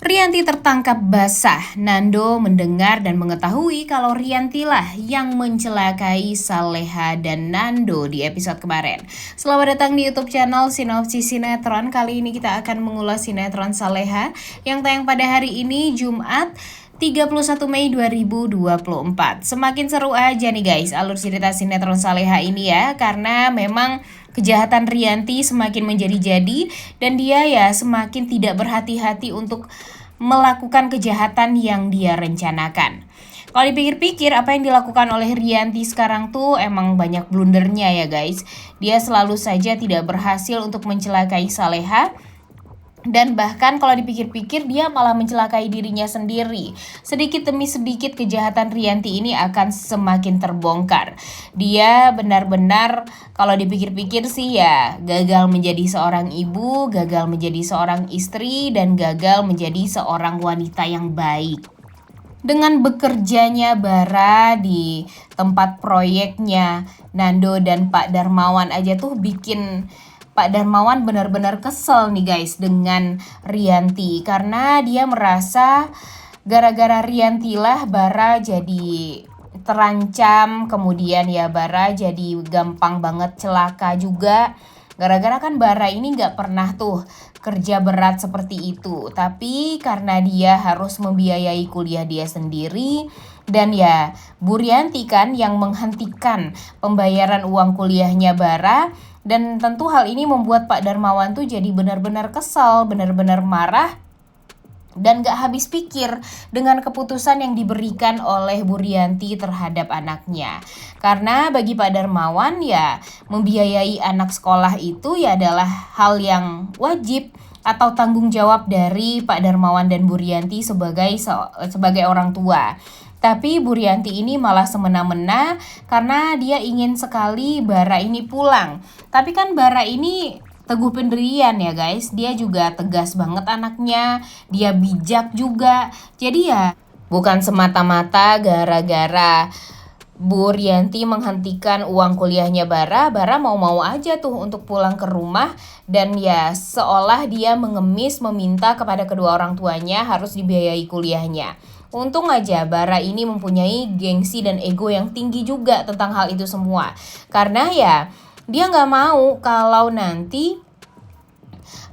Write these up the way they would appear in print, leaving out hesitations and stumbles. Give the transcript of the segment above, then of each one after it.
Rianti tertangkap basah. Nando mendengar dan mengetahui kalau Rianti lah yang mencelakai Saleha dan Nando di episode kemarin. Selamat datang di YouTube channel Sinopsis Sinetron. Kali ini kita akan mengulas sinetron Saleha yang tayang pada hari ini Jumat 31 Mei 2024. Semakin seru aja nih guys alur cerita sinetron Saleha ini ya, karena memang kejahatan Rianti semakin menjadi-jadi dan dia ya semakin tidak berhati-hati untuk melakukan kejahatan yang dia rencanakan. Kalau dipikir-pikir apa yang dilakukan oleh Rianti sekarang tuh emang banyak blundernya ya guys. Dia selalu saja tidak berhasil untuk mencelakai Saleha. Dan bahkan kalau dipikir-pikir dia malah mencelakai dirinya sendiri. Sedikit demi sedikit kejahatan Rianti ini akan semakin terbongkar. Dia benar-benar kalau dipikir-pikir sih ya gagal menjadi seorang ibu, gagal menjadi seorang istri, dan gagal menjadi seorang wanita yang baik. Dengan bekerjanya Bara di tempat proyeknya Nando dan Pak Darmawan aja tuh bikin Pak Darmawan benar-benar kesel nih guys dengan Rianti, karena dia merasa gara-gara Rianti lah Bara jadi terancam, kemudian ya Bara jadi gampang banget celaka juga. Gara-gara kan Bara ini gak pernah tuh kerja berat seperti itu, tapi karena dia harus membiayai kuliah dia sendiri, dan ya Bu Rianti kan yang menghentikan pembayaran uang kuliahnya Bara. Dan tentu hal ini membuat Pak Darmawan tuh jadi benar-benar kesal, benar-benar marah, dan gak habis pikir dengan keputusan yang diberikan oleh Bu Rianti terhadap anaknya. Karena bagi Pak Darmawan ya membiayai anak sekolah itu ya adalah hal yang wajib atau tanggung jawab dari Pak Darmawan dan Bu Rianti sebagai orang tua. Tapi Bu Rianti ini malah semena-mena karena dia ingin sekali Bara ini pulang. Tapi kan Bara ini teguh pendirian ya guys. Dia juga tegas banget anaknya. Dia bijak juga. Jadi ya bukan semata-mata gara-gara Bu Rianti menghentikan uang kuliahnya Bara mau-mau aja tuh untuk pulang ke rumah. Dan ya seolah dia mengemis meminta kepada kedua orang tuanya harus dibiayai kuliahnya. Untung aja Bara ini mempunyai gengsi dan ego yang tinggi juga tentang hal itu semua. Karena ya dia gak mau kalau nanti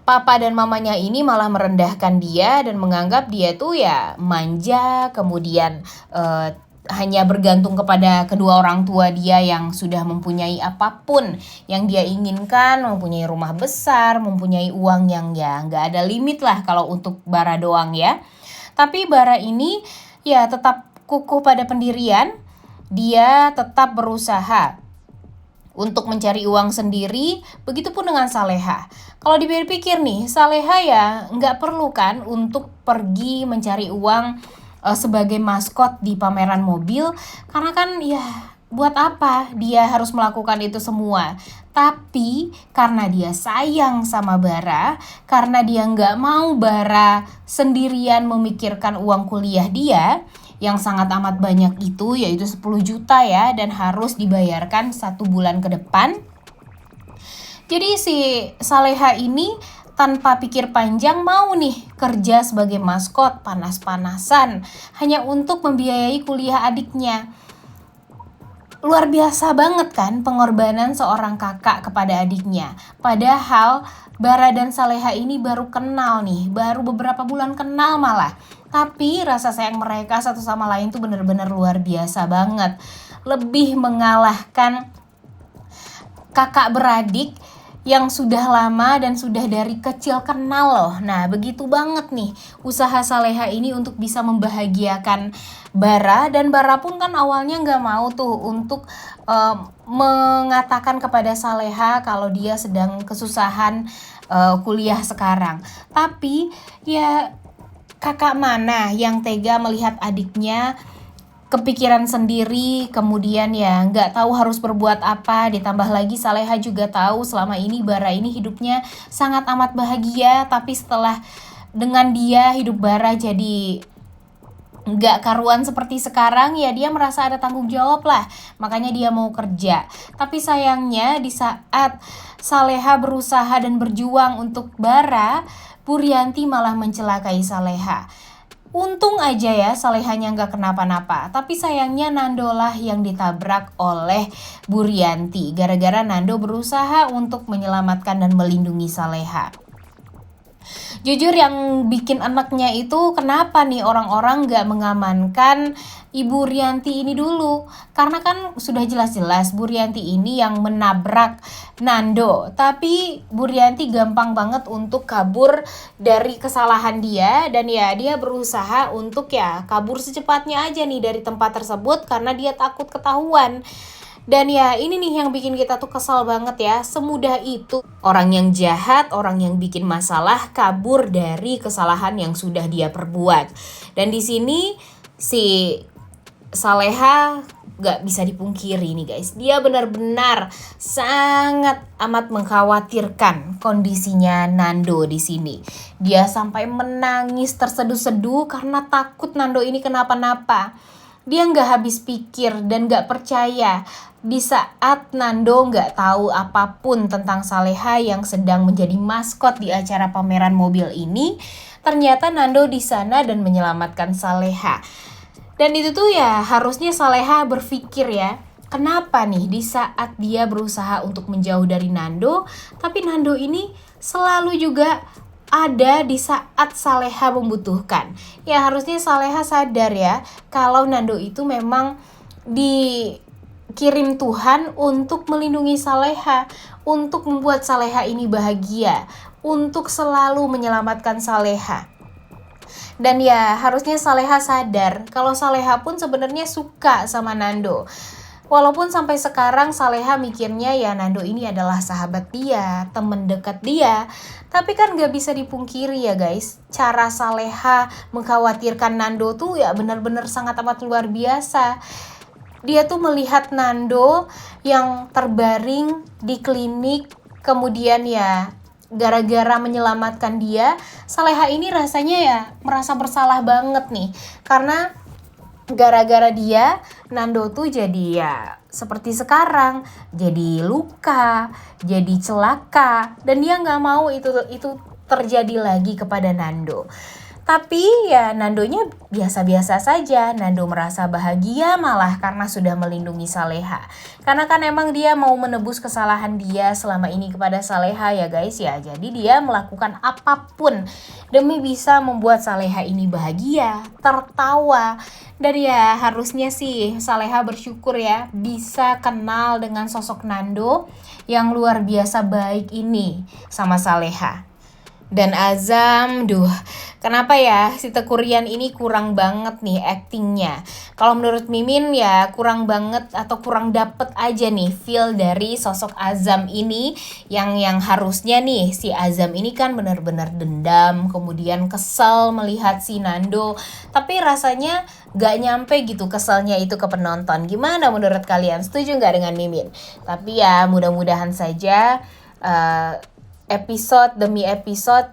papa dan mamanya ini malah merendahkan dia dan menganggap dia tuh ya manja, kemudian hanya bergantung kepada kedua orang tua dia yang sudah mempunyai apapun yang dia inginkan, mempunyai rumah besar, mempunyai uang yang ya gak ada limit lah kalau untuk Bara doang ya. Tapi Bara ini ya tetap kukuh pada pendirian, dia tetap berusaha untuk mencari uang sendiri, begitupun dengan Saleha. Kalau dipikir-pikir nih, Saleha ya nggak perlu kan untuk pergi mencari uang sebagai maskot di pameran mobil, karena kan ya buat apa dia harus melakukan itu semua. Tapi karena dia sayang sama Bara, karena dia nggak mau Bara sendirian memikirkan uang kuliah dia yang sangat amat banyak itu, yaitu 10 juta ya, dan harus dibayarkan 1 bulan ke depan. Jadi si Saleha ini tanpa pikir panjang mau nih kerja sebagai maskot panas-panasan hanya untuk membiayai kuliah adiknya. Luar biasa banget kan pengorbanan seorang kakak kepada adiknya. Padahal Bara dan Saleha ini baru kenal nih, baru beberapa bulan kenal malah. Tapi rasa sayang mereka satu sama lain tuh benar-benar luar biasa banget. Lebih mengalahkan kakak beradik yang sudah lama dan sudah dari kecil kenal loh. Nah begitu banget nih usaha Saleha ini untuk bisa membahagiakan Bara. Dan Bara pun kan awalnya gak mau tuh untuk mengatakan kepada Saleha kalau dia sedang kesusahan kuliah sekarang. Tapi ya kakak mana yang tega melihat adiknya kepikiran sendiri, kemudian ya nggak tahu harus berbuat apa. Ditambah lagi Saleha juga tahu selama ini Bara ini hidupnya sangat amat bahagia, tapi setelah dengan dia hidup Bara jadi nggak karuan seperti sekarang, ya dia merasa ada tanggung jawab lah, makanya dia mau kerja. Tapi sayangnya di saat Saleha berusaha dan berjuang untuk Bara, Bu Rianti malah mencelakai Saleha. Untung aja ya Salehanya nggak kenapa-napa, tapi sayangnya Nando lah yang ditabrak oleh Bu Rianti gara-gara Nando berusaha untuk menyelamatkan dan melindungi Saleha. Jujur yang bikin enaknya itu kenapa nih orang-orang gak mengamankan Ibu Rianti ini dulu. Karena kan sudah jelas-jelas Bu Rianti ini yang menabrak Nando. Tapi Bu Rianti gampang banget untuk kabur dari kesalahan dia. Dan ya dia berusaha untuk ya kabur secepatnya aja nih dari tempat tersebut karena dia takut ketahuan. Dan ya ini nih yang bikin kita tuh kesal banget ya. Semudah itu orang yang jahat, orang yang bikin masalah kabur dari kesalahan yang sudah dia perbuat. Dan di sini si Saleha gak bisa dipungkiri nih guys. Dia benar-benar sangat amat mengkhawatirkan kondisinya Nando di sini. Dia sampai menangis terseduh-seduh karena takut Nando ini kenapa-napa. Dia nggak habis pikir dan nggak percaya di saat Nando nggak tahu apapun tentang Saleha yang sedang menjadi maskot di acara pameran mobil ini. Ternyata Nando di sana dan menyelamatkan Saleha. Dan itu tuh ya harusnya Saleha berpikir ya, kenapa nih di saat dia berusaha untuk menjauh dari Nando, tapi Nando ini selalu juga ada di saat Saleha membutuhkan. Ya harusnya Saleha sadar ya kalau Nando itu memang dikirim Tuhan untuk melindungi Saleha, untuk membuat Saleha ini bahagia, untuk selalu menyelamatkan Saleha. Dan ya harusnya Saleha sadar kalau Saleha pun sebenarnya suka sama Nando. Walaupun sampai sekarang Saleha mikirnya ya Nando ini adalah sahabat dia, temen dekat dia. Tapi kan gak bisa dipungkiri ya guys, cara Saleha mengkhawatirkan Nando tuh ya benar-benar sangat amat luar biasa. Dia tuh melihat Nando yang terbaring di klinik, kemudian ya gara-gara menyelamatkan dia, Saleha ini rasanya ya merasa bersalah banget nih. Karena gara-gara dia, Nando tuh jadi ya seperti sekarang, jadi luka, jadi celaka, dan dia nggak mau itu terjadi lagi kepada Nando. Tapi ya Nandonya biasa-biasa saja. Nando merasa bahagia malah karena sudah melindungi Saleha. Karena kan emang dia mau menebus kesalahan dia selama ini kepada Saleha ya guys ya. Jadi dia melakukan apapun demi bisa membuat Saleha ini bahagia, tertawa. Dan ya harusnya sih Saleha bersyukur ya bisa kenal dengan sosok Nando yang luar biasa baik ini sama Saleha. Dan Azam, kenapa ya si Teuku Ryan ini kurang banget nih actingnya. Kalau menurut Mimin ya kurang banget atau kurang dapet aja nih feel dari sosok Azam ini. Yang harusnya nih si Azam ini kan benar-benar dendam, kemudian kesel melihat si Nando. Tapi rasanya gak nyampe gitu keselnya itu ke penonton. Gimana menurut kalian? Setuju gak dengan Mimin? Tapi ya mudah-mudahan saja episode demi episode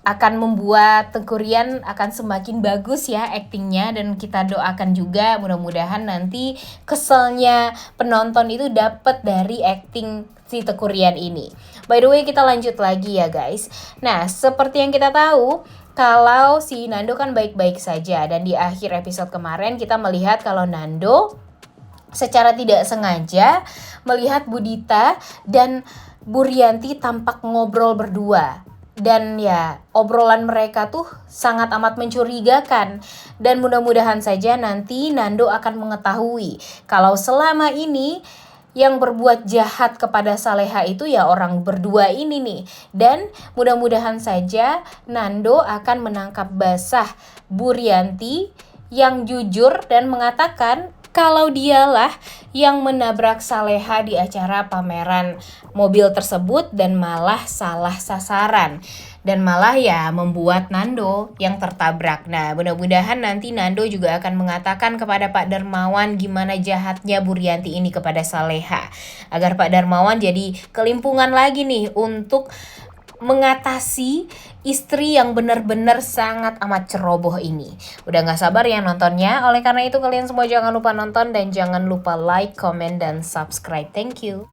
akan membuat Teuku Ryan akan semakin bagus ya aktingnya. Dan kita doakan juga mudah-mudahan nanti keselnya penonton itu dapat dari akting si Teuku Ryan ini. By the way kita lanjut lagi ya guys. Nah seperti yang kita tahu kalau si Nando kan baik-baik saja. Dan di akhir episode kemarin kita melihat kalau Nando secara tidak sengaja melihat Budita dan Bu Rianti tampak ngobrol berdua. Dan ya obrolan mereka tuh sangat amat mencurigakan. Dan mudah-mudahan saja nanti Nando akan mengetahui kalau selama ini yang berbuat jahat kepada Saleha itu ya orang berdua ini nih. Dan mudah-mudahan saja Nando akan menangkap basah Bu Rianti yang jujur dan mengatakan kalau dialah yang menabrak Saleha di acara pameran mobil tersebut dan malah salah sasaran. Dan malah ya membuat Nando yang tertabrak. Nah mudah-mudahan nanti Nando juga akan mengatakan kepada Pak Darmawan gimana jahatnya Bu Rianti ini kepada Saleha. Agar Pak Darmawan jadi kelimpungan lagi nih untuk mengatasi istri yang benar-benar sangat amat ceroboh ini. Udah gak sabar ya nontonnya. Oleh karena itu kalian semua jangan lupa nonton dan jangan lupa like, comment, dan subscribe. Thank you.